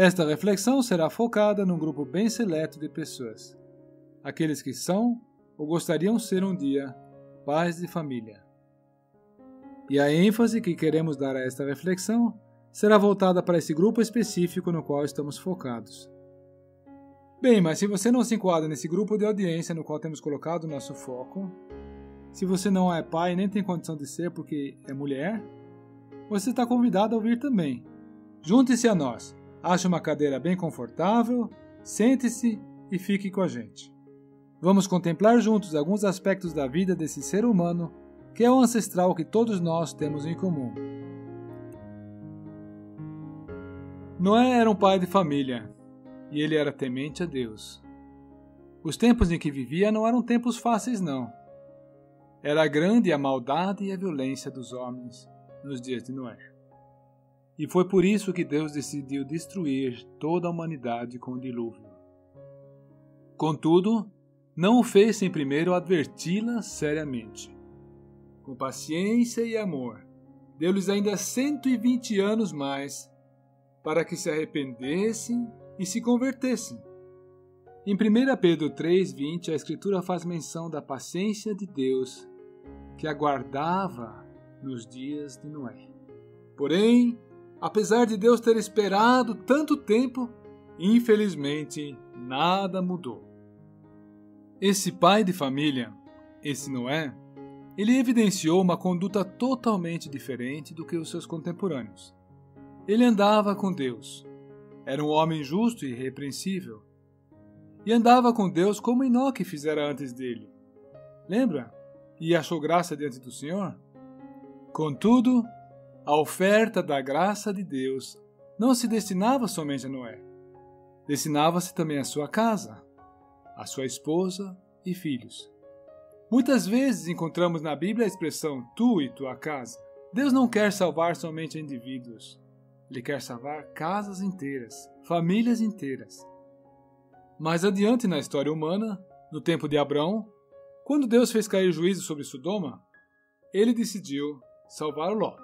Esta reflexão será focada num grupo bem seleto de pessoas, aqueles que são ou gostariam ser um dia pais de família. E a ênfase que queremos dar a esta reflexão será voltada para esse grupo específico no qual estamos focados. Bem, mas se você não se enquadra nesse grupo de audiência no qual temos colocado o nosso foco, se você não é pai e nem tem condição de ser porque é mulher, você está convidado a ouvir também. Junte-se a nós, ache uma cadeira bem confortável, sente-se e fique com a gente. Vamos contemplar juntos alguns aspectos da vida desse ser humano que é o ancestral que todos nós temos em comum. Noé era um pai de família e ele era temente a Deus. Os tempos em que vivia não eram tempos fáceis, não. Era grande a maldade e a violência dos homens nos dias de Noé. E foi por isso que Deus decidiu destruir toda a humanidade com o dilúvio. Contudo, não o fez sem primeiro adverti-la seriamente. Com paciência e amor, deu-lhes ainda 120 anos mais para que se arrependessem e se convertessem. Em 1 Pedro 3,20, a Escritura faz menção da paciência de Deus que aguardava nos dias de Noé. Porém, apesar de Deus ter esperado tanto tempo, infelizmente nada mudou. Esse pai de família, esse Noé, ele evidenciou uma conduta totalmente diferente do que os seus contemporâneos. Ele andava com Deus. Era um homem justo e irrepreensível. E andava com Deus como Enoque fizera antes dele. Lembra? E achou graça diante do Senhor? Contudo, a oferta da graça de Deus não se destinava somente a Noé. Destinava-se também à sua casa, à sua esposa e filhos. Muitas vezes encontramos na Bíblia a expressão tu e tua casa. Deus não quer salvar somente indivíduos. Ele quer salvar casas inteiras, famílias inteiras. Mais adiante na história humana, no tempo de Abrão, quando Deus fez cair juízo sobre Sodoma, ele decidiu salvar Ló.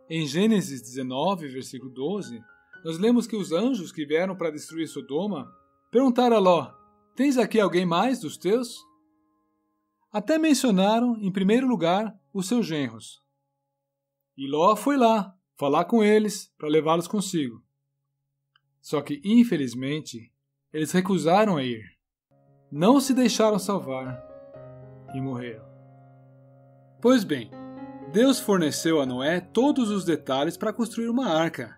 Em Gênesis 19, versículo 12, nós lemos que os anjos que vieram para destruir Sodoma perguntaram a Ló: tens aqui alguém mais dos teus? Até mencionaram, em primeiro lugar, os seus genros. E Ló foi lá falar com eles para levá-los consigo. Só que, infelizmente, eles recusaram a ir. Não se deixaram salvar e morreram. Pois bem, Deus forneceu a Noé todos os detalhes para construir uma arca.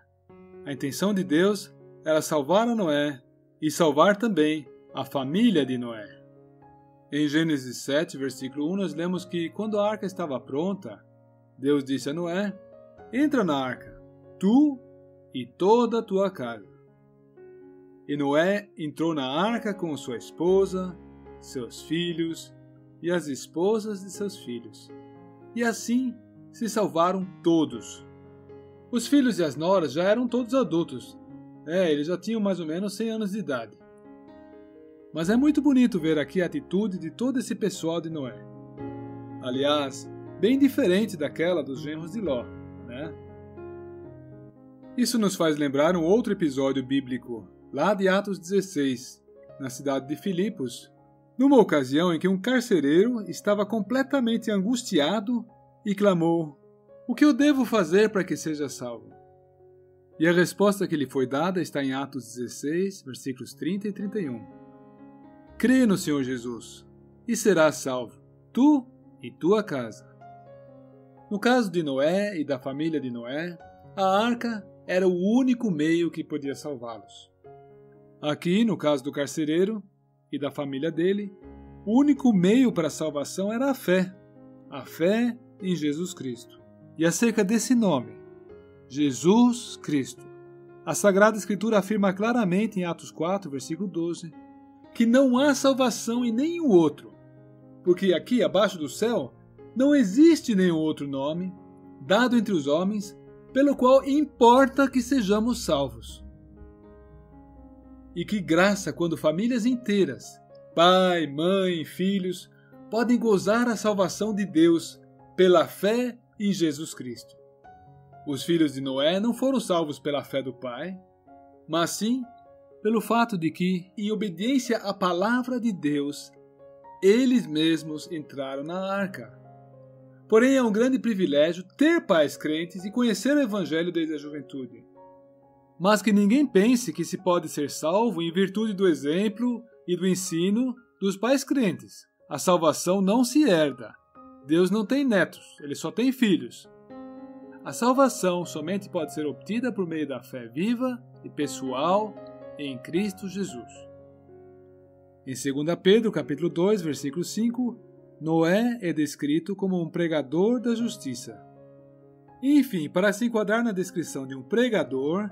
A intenção de Deus era salvar a Noé e salvar também a família de Noé. Em Gênesis 7, versículo 1, nós lemos que quando a arca estava pronta, Deus disse a Noé: entra na arca, tu e toda a tua casa. E Noé entrou na arca com sua esposa, seus filhos e as esposas de seus filhos. E assim se salvaram todos. Os filhos e as noras já eram todos adultos. Eles já tinham mais ou menos 100 anos de idade. Mas é muito bonito ver aqui a atitude de todo esse pessoal de Noé. Aliás, bem diferente daquela dos genros de Ló, né? Isso nos faz lembrar um outro episódio bíblico, lá de Atos 16, na cidade de Filipos, numa ocasião em que um carcereiro estava completamente angustiado e clamou: o que eu devo fazer para que seja salvo? E a resposta que lhe foi dada está em Atos 16, versículos 30 e 31. Crê no Senhor Jesus, e serás salvo, tu e tua casa. No caso de Noé e da família de Noé, a arca era o único meio que podia salvá-los. Aqui, no caso do carcereiro e da família dele, o único meio para a salvação era a fé em Jesus Cristo. E acerca desse nome, Jesus Cristo, a Sagrada Escritura afirma claramente em Atos 4, versículo 12, que não há salvação em nenhum outro, porque aqui abaixo do céu não existe nenhum outro nome dado entre os homens pelo qual importa que sejamos salvos. E que graça quando famílias inteiras, pai, mãe, filhos, podem gozar a salvação de Deus pela fé em Jesus Cristo. Os filhos de Noé não foram salvos pela fé do pai, mas sim pelo fato de que, em obediência à palavra de Deus, eles mesmos entraram na arca. Porém, é um grande privilégio ter pais crentes e conhecer o Evangelho desde a juventude. Mas que ninguém pense que se pode ser salvo em virtude do exemplo e do ensino dos pais crentes. A salvação não se herda. Deus não tem netos, ele só tem filhos. A salvação somente pode ser obtida por meio da fé viva e pessoal em Cristo Jesus. Em 2 Pedro, capítulo 2, versículo 5, Noé é descrito como um pregador da justiça. Enfim, para se enquadrar na descrição de um pregador,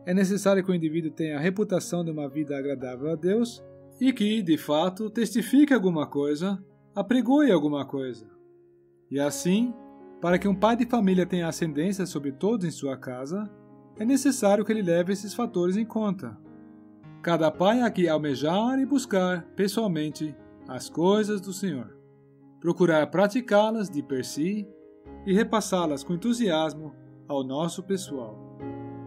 é necessário que o indivíduo tenha a reputação de uma vida agradável a Deus e que, de fato, testifique alguma coisa, apregoe alguma coisa. E assim, para que um pai de família tenha ascendência sobre todos em sua casa, é necessário que ele leve esses fatores em conta. Cada pai há que almejar e buscar, pessoalmente, as coisas do Senhor, procurar praticá-las de per si e repassá-las com entusiasmo ao nosso pessoal.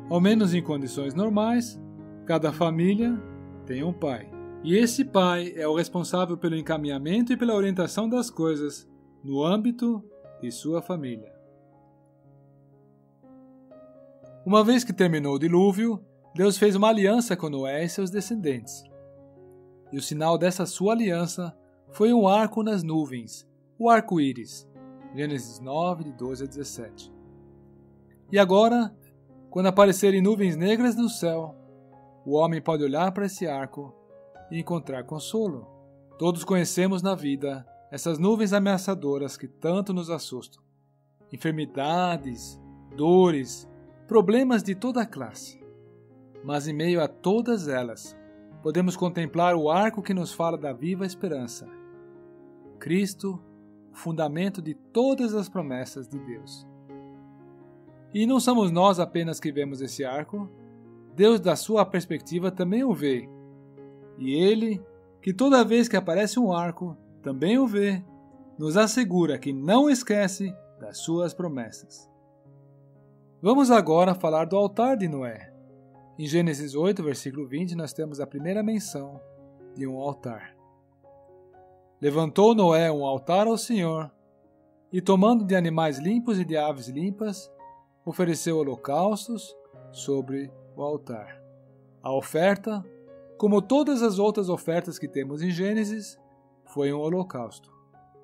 Ao menos em condições normais, cada família tem um pai. E esse pai é o responsável pelo encaminhamento e pela orientação das coisas no âmbito de sua família. Uma vez que terminou o dilúvio, Deus fez uma aliança com Noé e seus descendentes. E o sinal dessa sua aliança foi um arco nas nuvens, o arco-íris. Gênesis 9, de 12 a 17. E agora, quando aparecerem nuvens negras no céu, o homem pode olhar para esse arco e encontrar consolo. Todos conhecemos na vida essas nuvens ameaçadoras que tanto nos assustam. Enfermidades, dores, problemas de toda a classe. Mas em meio a todas elas, podemos contemplar o arco que nos fala da viva esperança. Cristo, o fundamento de todas as promessas de Deus. E não somos nós apenas que vemos esse arco, Deus da sua perspectiva também o vê. E Ele, que toda vez que aparece um arco, também o vê, nos assegura que não esquece das suas promessas. Vamos agora falar do altar de Noé. Em Gênesis 8, versículo 20, nós temos a primeira menção de um altar. Levantou Noé um altar ao Senhor, e tomando de animais limpos e de aves limpas, ofereceu holocaustos sobre o altar. A oferta, como todas as outras ofertas que temos em Gênesis, foi um holocausto.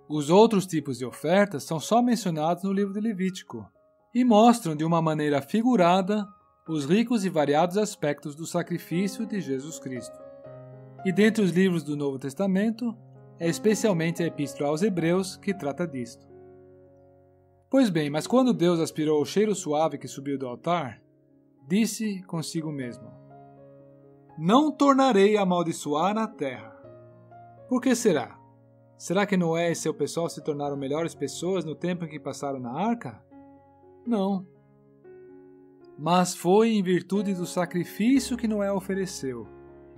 Os outros tipos de ofertas são só mencionados no livro de Levítico e mostram de uma maneira figurada os ricos e variados aspectos do sacrifício de Jesus Cristo. E dentre os livros do Novo Testamento, é especialmente a Epístola aos Hebreus que trata disto. Pois bem, mas quando Deus aspirou o cheiro suave que subiu do altar, disse consigo mesmo: Não tornarei a amaldiçoar a terra. Por que será? Será que Noé e seu pessoal se tornaram melhores pessoas no tempo em que passaram na arca? Não. Mas foi em virtude do sacrifício que Noé ofereceu,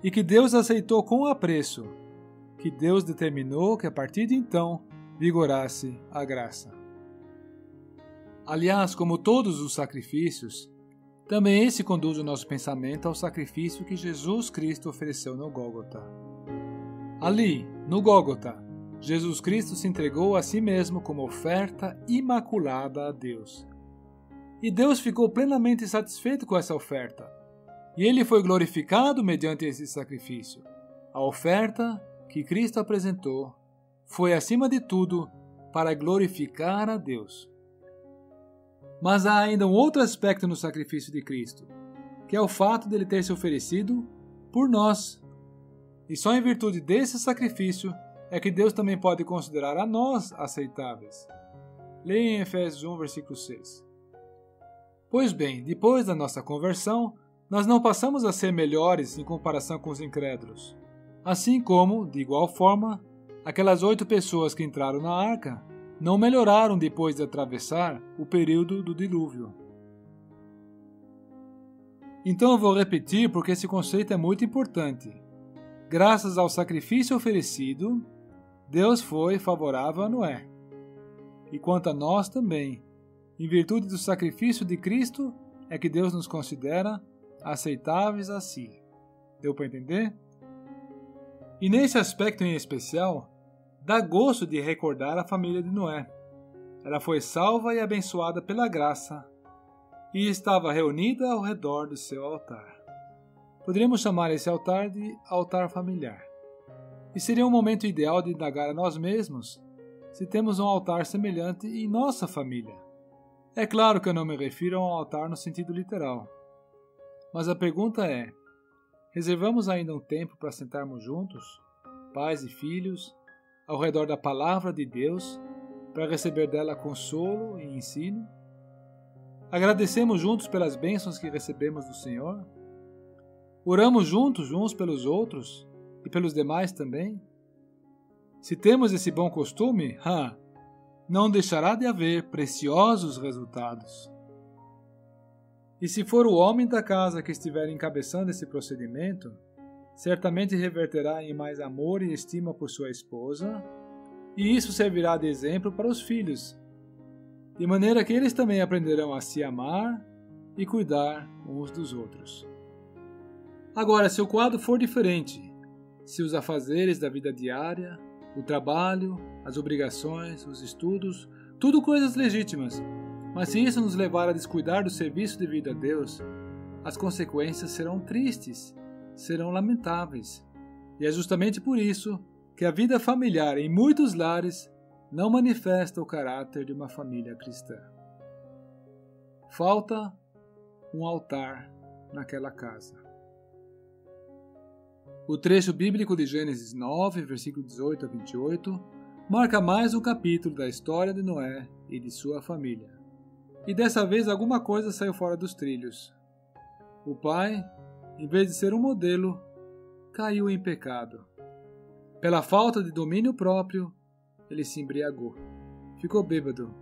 e que Deus aceitou com apreço, que Deus determinou que a partir de então vigorasse a graça. Aliás, como todos os sacrifícios, também esse conduz o nosso pensamento ao sacrifício que Jesus Cristo ofereceu no Gólgota. Ali, no Gólgota, Jesus Cristo se entregou a si mesmo como oferta imaculada a Deus. E Deus ficou plenamente satisfeito com essa oferta. E Ele foi glorificado mediante esse sacrifício. A oferta que Cristo apresentou foi, acima de tudo, para glorificar a Deus. Mas há ainda um outro aspecto no sacrifício de Cristo, que é o fato de Ele ter se oferecido por nós. E só em virtude desse sacrifício é que Deus também pode considerar a nós aceitáveis. Leia em Efésios 1, versículo 6. Pois bem, depois da nossa conversão, nós não passamos a ser melhores em comparação com os incrédulos. Assim como, de igual forma, aquelas 8 pessoas que entraram na arca não melhoraram depois de atravessar o período do dilúvio. Então eu vou repetir porque esse conceito é muito importante. Graças ao sacrifício oferecido, Deus foi favorável a Noé. E quanto a nós também, em virtude do sacrifício de Cristo, é que Deus nos considera aceitáveis a si. Deu para entender? E nesse aspecto em especial, dá gosto de recordar a família de Noé. Ela foi salva e abençoada pela graça e estava reunida ao redor do seu altar. Poderíamos chamar esse altar de altar familiar. E seria um momento ideal de indagar a nós mesmos se temos um altar semelhante em nossa família. É claro que eu não me refiro a um altar no sentido literal. Mas a pergunta é: reservamos ainda um tempo para sentarmos juntos, pais e filhos, ao redor da palavra de Deus, para receber dela consolo e ensino? Agradecemos juntos pelas bênçãos que recebemos do Senhor? Oramos juntos uns pelos outros e pelos demais também? Se temos esse bom costume, não deixará de haver preciosos resultados. E se for o homem da casa que estiver encabeçando esse procedimento, certamente reverterá em mais amor e estima por sua esposa, e isso servirá de exemplo para os filhos, de maneira que eles também aprenderão a se amar e cuidar uns dos outros. Agora, se o quadro for diferente, se os afazeres da vida diária, o trabalho, as obrigações, os estudos, tudo coisas legítimas, mas se isso nos levar a descuidar do serviço devido a Deus, as consequências serão tristes, serão lamentáveis. E é justamente por isso que a vida familiar em muitos lares não manifesta o caráter de uma família cristã. Falta um altar naquela casa. O trecho bíblico de Gênesis 9, versículo 18 a 28, marca mais um capítulo da história de Noé e de sua família. E dessa vez alguma coisa saiu fora dos trilhos. O pai, em vez de ser um modelo, caiu em pecado. Pela falta de domínio próprio, ele se embriagou. Ficou bêbado.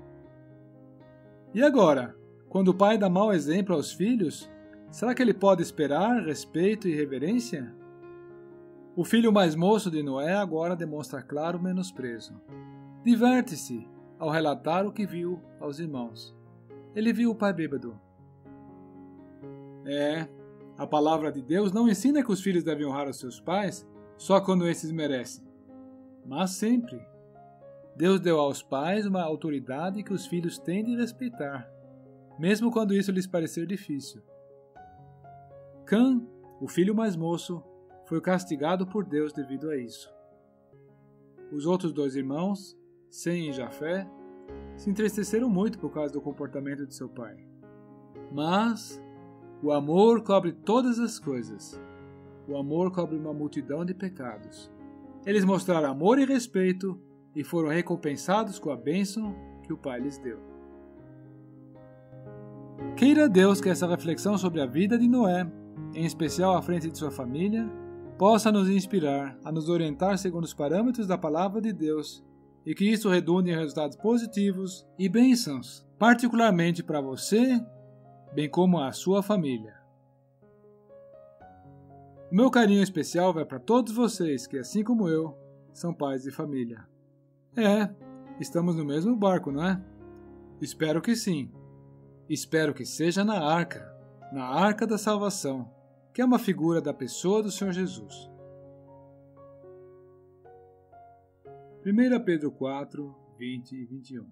E agora, quando o pai dá mau exemplo aos filhos, será que ele pode esperar respeito e reverência? O filho mais moço de Noé agora demonstra claro menosprezo. Diverte-se ao relatar o que viu aos irmãos. Ele viu o pai bêbado. A palavra de Deus não ensina que os filhos devem honrar os seus pais só quando esses merecem, mas sempre. Deus deu aos pais uma autoridade que os filhos têm de respeitar, mesmo quando isso lhes parecer difícil. Cã, o filho mais moço, foi castigado por Deus devido a isso. Os outros dois irmãos, Sem e Jafé, se entristeceram muito por causa do comportamento de seu pai. Mas o amor cobre todas as coisas. O amor cobre uma multidão de pecados. Eles mostraram amor e respeito e foram recompensados com a bênção que o pai lhes deu. Queira Deus que essa reflexão sobre a vida de Noé, em especial à frente de sua família, possa nos inspirar a nos orientar segundo os parâmetros da palavra de Deus e que isso redunde em resultados positivos e bênçãos, particularmente para você, bem como a sua família. O meu carinho especial vai para todos vocês que, assim como eu, são pais de família. Estamos no mesmo barco, não é? Espero que sim. Espero que seja na arca da salvação, que é uma figura da pessoa do Senhor Jesus. 1 Pedro 4, 20 e 21.